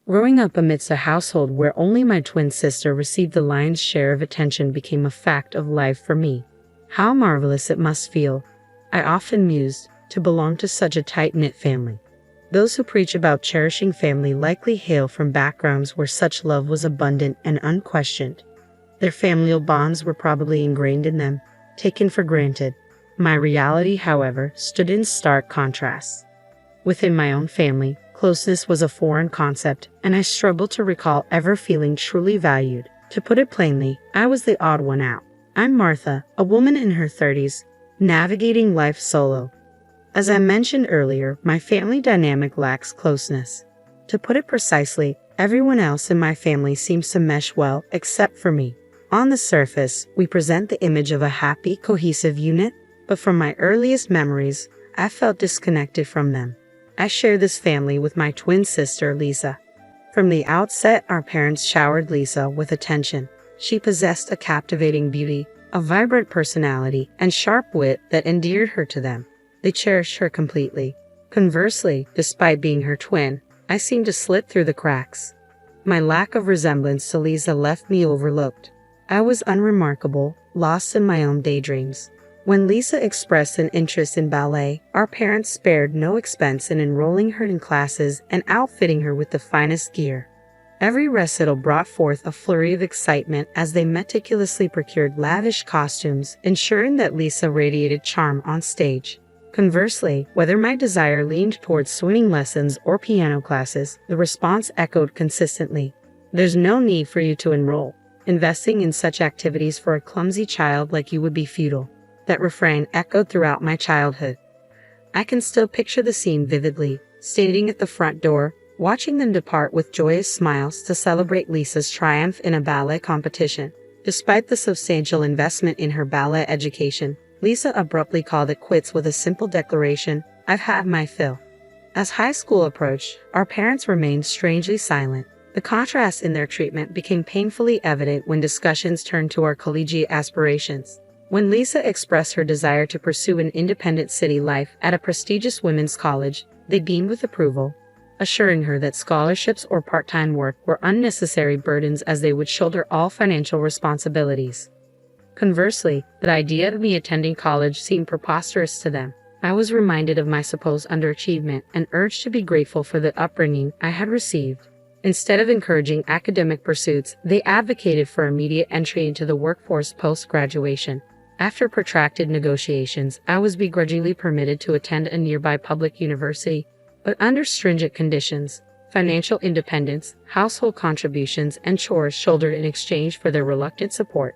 Growing up amidst a household where only my twin sister received the lion's share of attention became a fact of life for me. How marvelous it must feel, I often mused, to belong to such a tight-knit family. Those who preach about cherishing family likely hail from backgrounds where such love was abundant and unquestioned. Their familial bonds were probably ingrained in them, taken for granted. My reality, however, stood in stark contrast. Within my own family, closeness was a foreign concept, and I struggled to recall ever feeling truly valued. To put it plainly, I was the odd one out. I'm Martha, a woman in her 30s, navigating life solo. As I mentioned earlier, my family dynamic lacks closeness. To put it precisely, everyone else in my family seems to mesh well except for me. On the surface, we present the image of a happy, cohesive unit, but from my earliest memories, I felt disconnected from them. I share this family with my twin sister, Lisa. From the outset, our parents showered Lisa with attention. She possessed a captivating beauty, a vibrant personality, and sharp wit that endeared her to them. They cherished her completely. Conversely, despite being her twin, I seemed to slip through the cracks. My lack of resemblance to Lisa left me overlooked. I was unremarkable, lost in my own daydreams. When Lisa expressed an interest in ballet, our parents spared no expense in enrolling her in classes and outfitting her with the finest gear. Every recital brought forth a flurry of excitement as they meticulously procured lavish costumes, ensuring that Lisa radiated charm on stage. Conversely, whether my desire leaned towards swimming lessons or piano classes, the response echoed consistently. There's no need for you to enroll. Investing in such activities for a clumsy child like you would be futile. That refrain echoed throughout my childhood. I can still picture the scene vividly, standing at the front door, watching them depart with joyous smiles to celebrate Lisa's triumph in a ballet competition. Despite the substantial investment in her ballet education, Lisa abruptly called it quits with a simple declaration, "I've had my fill." As high school approached, our parents remained strangely silent. The contrast in their treatment became painfully evident when discussions turned to our collegiate aspirations. When Lisa expressed her desire to pursue an independent city life at a prestigious women's college, they beamed with approval, assuring her that scholarships or part-time work were unnecessary burdens as they would shoulder all financial responsibilities. Conversely, the idea of me attending college seemed preposterous to them. I was reminded of my supposed underachievement and urged to be grateful for the upbringing I had received. Instead of encouraging academic pursuits, they advocated for immediate entry into the workforce post-graduation. After protracted negotiations, I was begrudgingly permitted to attend a nearby public university, but under stringent conditions: financial independence, household contributions, and chores shouldered in exchange for their reluctant support.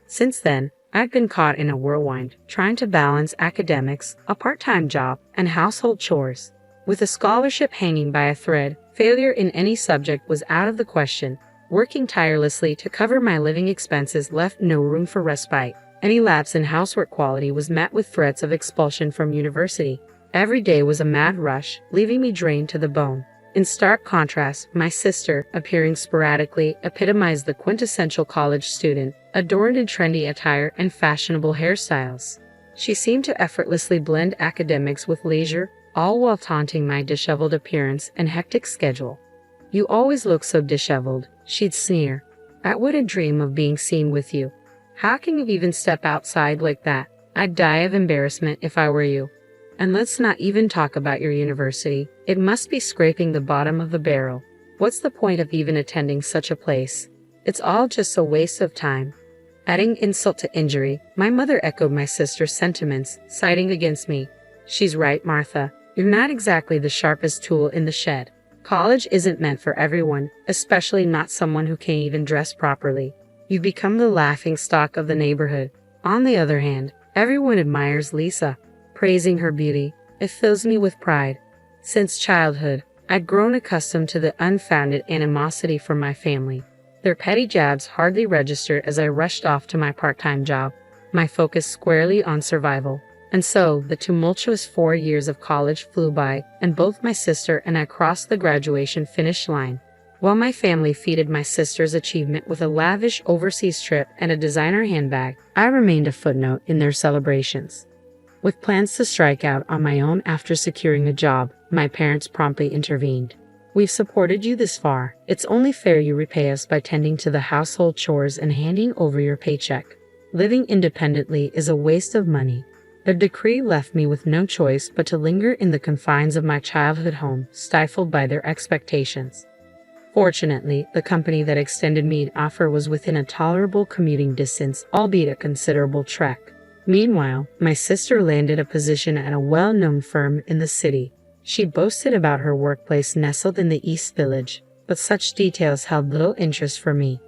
Since then, I've been caught in a whirlwind, trying to balance academics, a part-time job, and household chores. With a scholarship hanging by a thread, failure in any subject was out of the question. Working tirelessly to cover my living expenses left no room for respite. Any lapse in housework quality was met with threats of expulsion from university. Every day was a mad rush, leaving me drained to the bone. In stark contrast, my sister, appearing sporadically, epitomized the quintessential college student, adorned in trendy attire and fashionable hairstyles. She seemed to effortlessly blend academics with leisure, all while taunting my disheveled appearance and hectic schedule. "You always look so disheveled," she'd sneer. "I wouldn't dream of being seen with you. How can you even step outside like that? I'd die of embarrassment if I were you. And let's not even talk about your university. It must be scraping the bottom of the barrel. What's the point of even attending such a place? It's all just a waste of time." Adding insult to injury, my mother echoed my sister's sentiments, siding against me. "She's right, Martha. You're not exactly the sharpest tool in the shed. College isn't meant for everyone, especially not someone who can't even dress properly. You've become the laughingstock of the neighborhood." On the other hand, everyone admires Lisa, praising her beauty. It fills me with pride. Since childhood, I'd grown accustomed to the unfounded animosity from my family. Their petty jabs hardly registered as I rushed off to my part-time job, my focus squarely on survival. And so, the tumultuous 4 years of college flew by, and both my sister and I crossed the graduation finish line. While my family feted my sister's achievement with a lavish overseas trip and a designer handbag, I remained a footnote in their celebrations. With plans to strike out on my own after securing a job, my parents promptly intervened. We've supported you this far. It's only fair you repay us by tending to the household chores and handing over your paycheck. Living independently is a waste of money. The decree left me with no choice but to linger in the confines of my childhood home, stifled by their expectations. Fortunately, the company that extended me an offer was within a tolerable commuting distance, albeit a considerable trek. Meanwhile, my sister landed a position at a well-known firm in the city. She boasted about her workplace nestled in the East Village, but such details held little interest for me.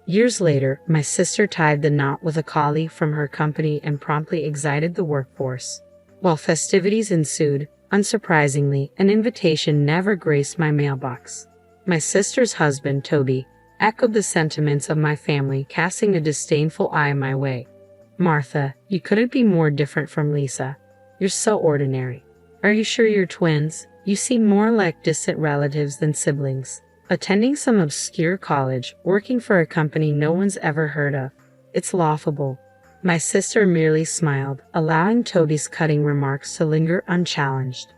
Years later, my sister tied the knot with a colleague from her company and promptly exited the workforce. While festivities ensued, unsurprisingly, an invitation never graced my mailbox. My sister's husband, Toby, echoed the sentiments of my family, casting a disdainful eye my way. "Martha, you couldn't be more different from Lisa. You're so ordinary. Are you sure you're twins? You seem more like distant relatives than siblings. Attending some obscure college, working for a company no one's ever heard of. It's laughable." My sister merely smiled, allowing Toby's cutting remarks to linger unchallenged.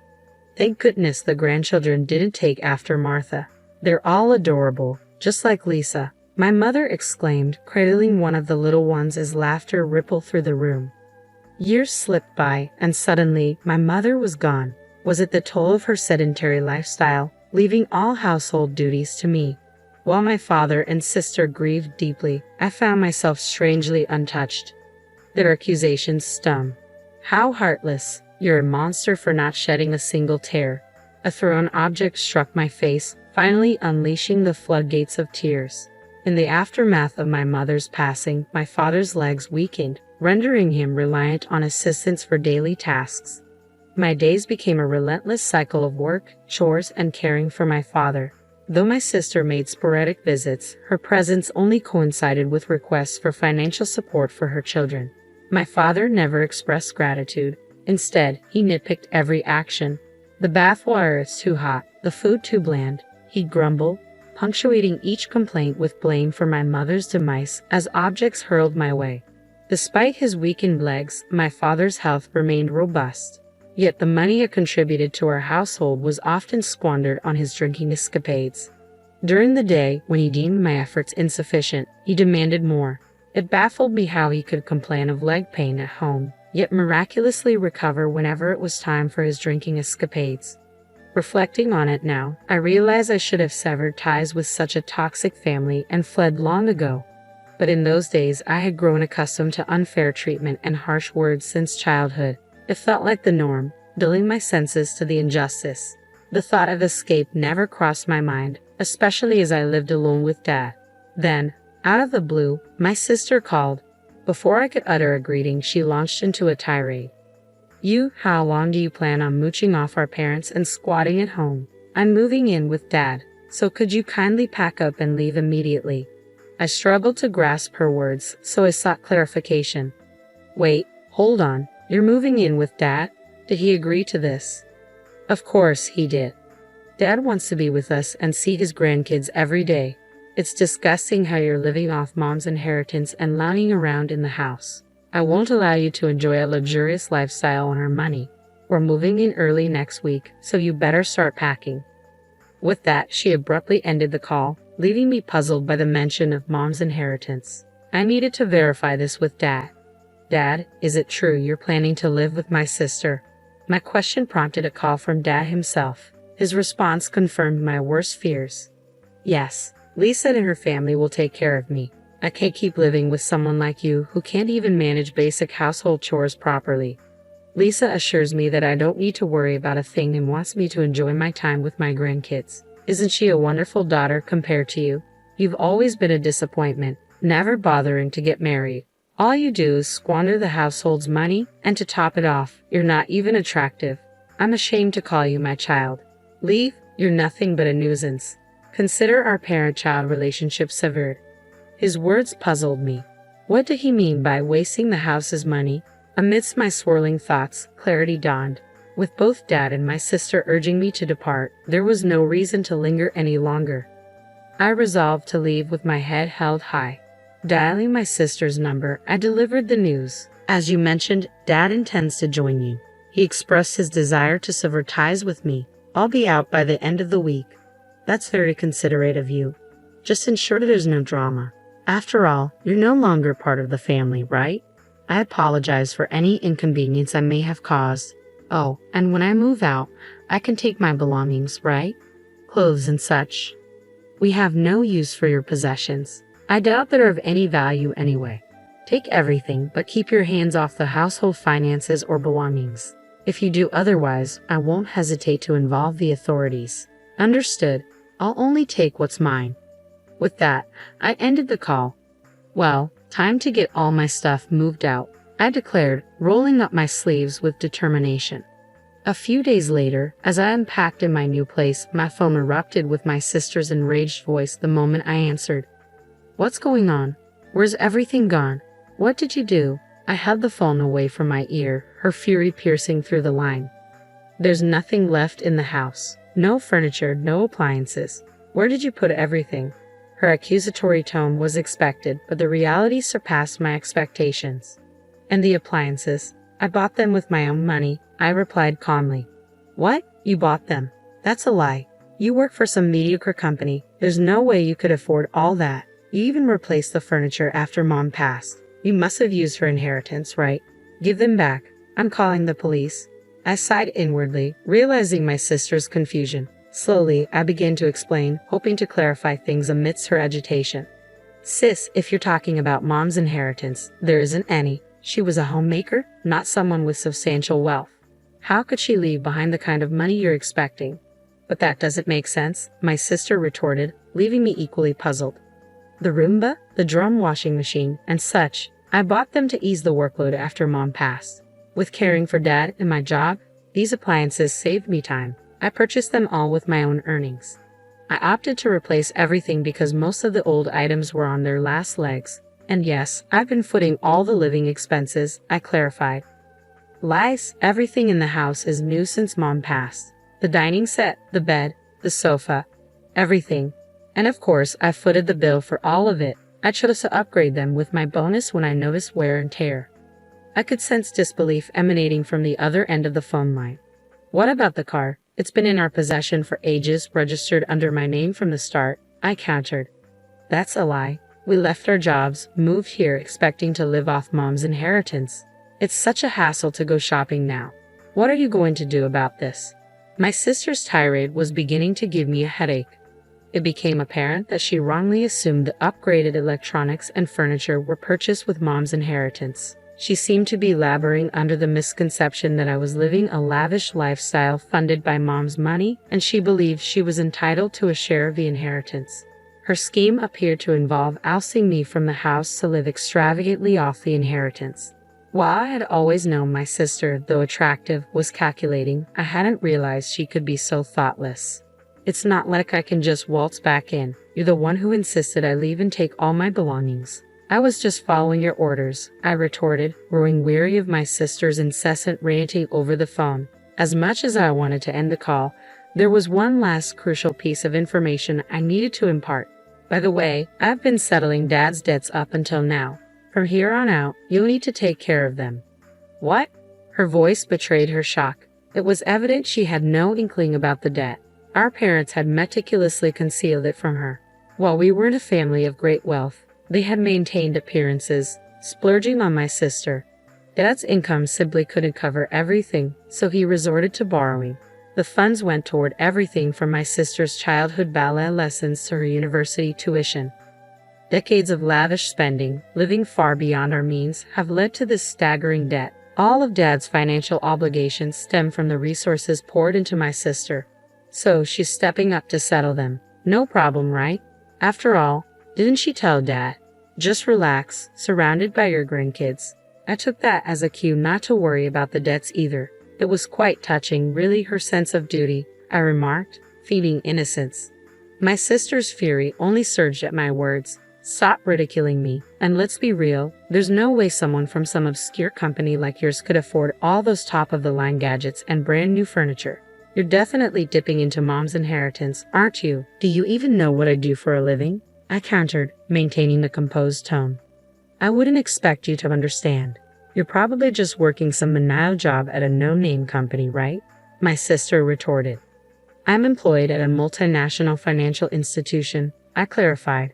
Thank goodness the grandchildren didn't take after Martha. "They're all adorable, just like Lisa," my mother exclaimed, cradling one of the little ones as laughter rippled through the room. Years slipped by, and suddenly, my mother was gone. Was it the toll of her sedentary lifestyle, leaving all household duties to me? While my father and sister grieved deeply, I found myself strangely untouched. Their accusations stung. "How heartless! You're a monster for not shedding a single tear." A thrown object struck my face, finally unleashing the floodgates of tears. In the aftermath of my mother's passing, my father's legs weakened, rendering him reliant on assistance for daily tasks. My days became a relentless cycle of work, chores, and caring for my father. Though my sister made sporadic visits, her presence only coincided with requests for financial support for her children. My father never expressed gratitude. Instead, he nitpicked every action. "The bath water is too hot, the food too bland," he'd grumble, punctuating each complaint with blame for my mother's demise as objects hurled my way. Despite his weakened legs, my father's health remained robust. Yet the money it contributed to our household was often squandered on his drinking escapades. During the day, when he deemed my efforts insufficient, he demanded more. It baffled me how he could complain of leg pain at home, yet miraculously recover whenever it was time for his drinking escapades. Reflecting on it now, I realize I should have severed ties with such a toxic family and fled long ago. But in those days, I had grown accustomed to unfair treatment and harsh words since childhood. It felt like the norm, dulling my senses to the injustice. The thought of escape never crossed my mind, especially as I lived alone with Dad. Then, out of the blue, my sister called. Before I could utter a greeting, she launched into a tirade. How long do you plan on mooching off our parents and squatting at home? I'm moving in with Dad, so could you kindly pack up and leave immediately?" I struggled to grasp her words, so I sought clarification. "Wait, hold on. You're moving in with Dad? Did he agree to this?" "Of course he did. Dad wants to be with us and see his grandkids every day. It's disgusting how you're living off Mom's inheritance and lounging around in the house. I won't allow you to enjoy a luxurious lifestyle on our money. We're moving in early next week, so you better start packing." With that, she abruptly ended the call, leaving me puzzled by the mention of Mom's inheritance. I needed to verify this with Dad. "Dad, is it true you're planning to live with my sister?" My question prompted a call from Dad himself. His response confirmed my worst fears. "Yes, Lisa and her family will take care of me. I can't keep living with someone like you who can't even manage basic household chores properly." Lisa assures me that I don't need to worry about a thing and wants me to enjoy my time with my grandkids. "Isn't she a wonderful daughter compared to you? You've always been a disappointment, never bothering to get married. All you do is squander the household's money, and to top it off, you're not even attractive. I'm ashamed to call you my child. Leave, you're nothing but a nuisance. Consider our parent-child relationship severed." His words puzzled me. What did he mean by wasting the house's money? Amidst my swirling thoughts, clarity dawned. With both Dad and my sister urging me to depart, there was no reason to linger any longer. I resolved to leave with my head held high. Dialing my sister's number, I delivered the news. "As you mentioned, Dad intends to join you. He expressed his desire to sever ties with me. I'll be out by the end of the week." That's very considerate of you. Just ensure that there's no drama. After all, you're no longer part of the family, right? I apologize for any inconvenience I may have caused. Oh, and when I move out, I can take my belongings, right? Clothes and such. We have no use for your possessions. I doubt they're of any value anyway. Take everything, but keep your hands off the household finances or belongings. If you do otherwise, I won't hesitate to involve the authorities. Understood. I'll only take what's mine. With that, I ended the call. Well, time to get all my stuff moved out, I declared, rolling up my sleeves with determination. A few days later, as I unpacked in my new place, my phone erupted with my sister's enraged voice the moment I answered. What's going on? Where's everything gone? What did you do? I held the phone away from my ear, her fury piercing through the line. There's nothing left in the house. No furniture, no appliances. Where did you put everything? Her accusatory tone was expected, but the reality surpassed my expectations. And the appliances? I bought them with my own money, I replied calmly. What? You bought them? That's a lie. You work for some mediocre company. There's no way you could afford all that. You even replaced the furniture after Mom passed. You must have used her inheritance, right? Give them back. I'm calling the police. I sighed inwardly, realizing my sister's confusion. Slowly, I began to explain, hoping to clarify things amidst her agitation. Sis, if you're talking about Mom's inheritance, there isn't any. She was a homemaker, not someone with substantial wealth. How could she leave behind the kind of money you're expecting? But that doesn't make sense, my sister retorted, leaving me equally puzzled. The Roomba, the drum washing machine, and such, I bought them to ease the workload after Mom passed. With caring for Dad and my job, these appliances saved me time. I purchased them all with my own earnings. I opted to replace everything because most of the old items were on their last legs. And yes, I've been footing all the living expenses, I clarified. Lies, everything in the house is new since Mom passed. The dining set, the bed, the sofa, everything. And of course, I footed the bill for all of it. I chose to upgrade them with my bonus when I noticed wear and tear. I could sense disbelief emanating from the other end of the phone line. What about the car? It's been in our possession for ages, registered under my name from the start, I countered. That's a lie. We left our jobs, moved here expecting to live off Mom's inheritance. It's such a hassle to go shopping now. What are you going to do about this? My sister's tirade was beginning to give me a headache. It became apparent that she wrongly assumed the upgraded electronics and furniture were purchased with Mom's inheritance. She seemed to be laboring under the misconception that I was living a lavish lifestyle funded by Mom's money, and she believed she was entitled to a share of the inheritance. Her scheme appeared to involve ousting me from the house to live extravagantly off the inheritance. While I had always known my sister, though attractive, was calculating, I hadn't realized she could be so thoughtless. It's not like I can just waltz back in. You're the one who insisted I leave and take all my belongings. I was just following your orders, I retorted, growing weary of my sister's incessant ranting over the phone. As much as I wanted to end the call, there was one last crucial piece of information I needed to impart. By the way, I've been settling Dad's debts up until now. From here on out, you'll need to take care of them. What? Her voice betrayed her shock. It was evident she had no inkling about the debt. Our parents had meticulously concealed it from her. While we weren't a family of great wealth, they had maintained appearances, splurging on my sister. Dad's income simply couldn't cover everything, so he resorted to borrowing. The funds went toward everything from my sister's childhood ballet lessons to her university tuition. Decades of lavish spending, living far beyond our means, have led to this staggering debt. All of Dad's financial obligations stem from the resources poured into my sister. So she's stepping up to settle them. No problem, right? After all, didn't she tell Dad? Just relax, surrounded by your grandkids. I took that as a cue not to worry about the debts either. It was quite touching, really, her sense of duty, I remarked, feigning innocence. My sister's fury only surged at my words. Stop ridiculing me, and let's be real, there's no way someone from some obscure company like yours could afford all those top-of-the-line gadgets and brand-new furniture. You're definitely dipping into Mom's inheritance, aren't you? Do you even know what I do for a living? I countered, maintaining the composed tone. I wouldn't expect you to understand. You're probably just working some menial job at a no-name company, right? My sister retorted. I'm employed at a multinational financial institution, I clarified.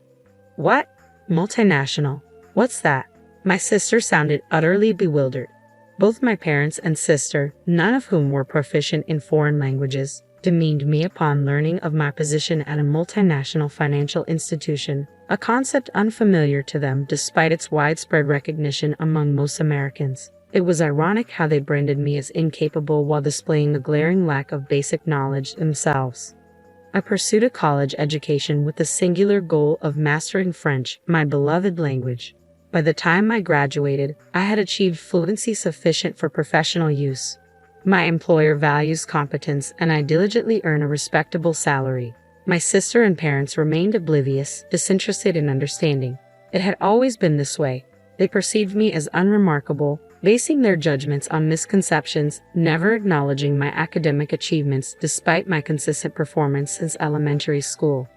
What? Multinational? What's that? My sister sounded utterly bewildered. Both my parents and sister, none of whom were proficient in foreign languages, demeaned me upon learning of my position at a multinational financial institution, a concept unfamiliar to them despite its widespread recognition among most Americans. It was ironic how they branded me as incapable while displaying a glaring lack of basic knowledge themselves. I pursued a college education with the singular goal of mastering French, my beloved language. By the time I graduated, I had achieved fluency sufficient for professional use. My employer values competence, and I diligently earn a respectable salary. My sister and parents remained oblivious, disinterested in understanding. It had always been this way. They perceived me as unremarkable, basing their judgments on misconceptions, never acknowledging my academic achievements despite my consistent performance since elementary school.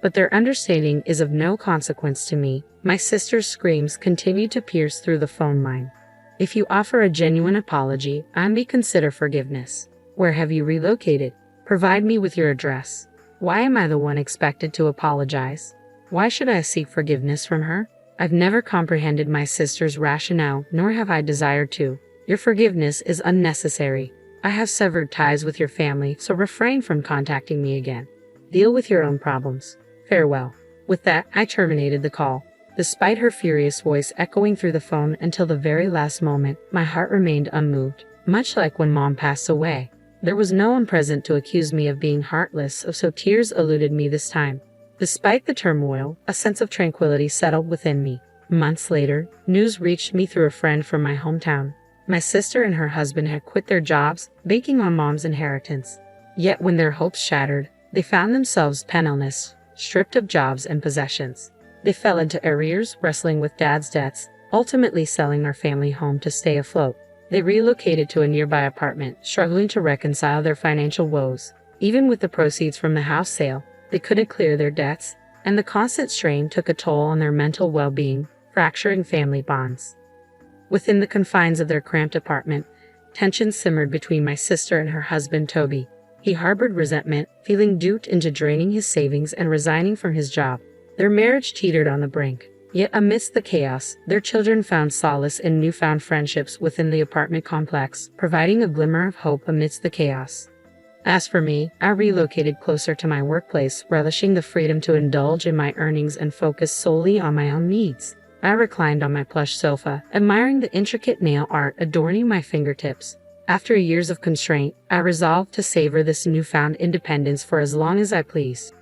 But their understanding is of no consequence to me. My sister's screams continued to pierce through the phone line. If you offer a genuine apology, I may consider forgiveness. Where have you relocated? Provide me with your address. Why am I the one expected to apologize? Why should I seek forgiveness from her? I've never comprehended my sister's rationale, nor have I desired to. Your forgiveness is unnecessary. I have severed ties with your family, so refrain from contacting me again. Deal with your own problems. Farewell. With that, I terminated the call. Despite her furious voice echoing through the phone until the very last moment, my heart remained unmoved, much like when Mom passed away. There was no one present to accuse me of being heartless, so tears eluded me this time. Despite the turmoil, a sense of tranquility settled within me. Months later, news reached me through a friend from my hometown. My sister and her husband had quit their jobs, banking on Mom's inheritance. Yet when their hopes shattered, they found themselves penniless, stripped of jobs and possessions. They fell into arrears, wrestling with Dad's debts, ultimately selling our family home to stay afloat. They relocated to a nearby apartment, struggling to reconcile their financial woes. Even with the proceeds from the house sale, they couldn't clear their debts, and the constant strain took a toll on their mental well-being, fracturing family bonds. Within the confines of their cramped apartment, tension simmered between my sister and her husband Toby. He harbored resentment, feeling duped into draining his savings and resigning from his job. Their marriage teetered on the brink. Yet amidst the chaos, their children found solace in newfound friendships within the apartment complex, providing a glimmer of hope amidst the chaos. As for me, I relocated closer to my workplace, relishing the freedom to indulge in my earnings and focus solely on my own needs. I reclined on my plush sofa, admiring the intricate nail art adorning my fingertips. After years of constraint, I resolved to savor this newfound independence for as long as I pleased.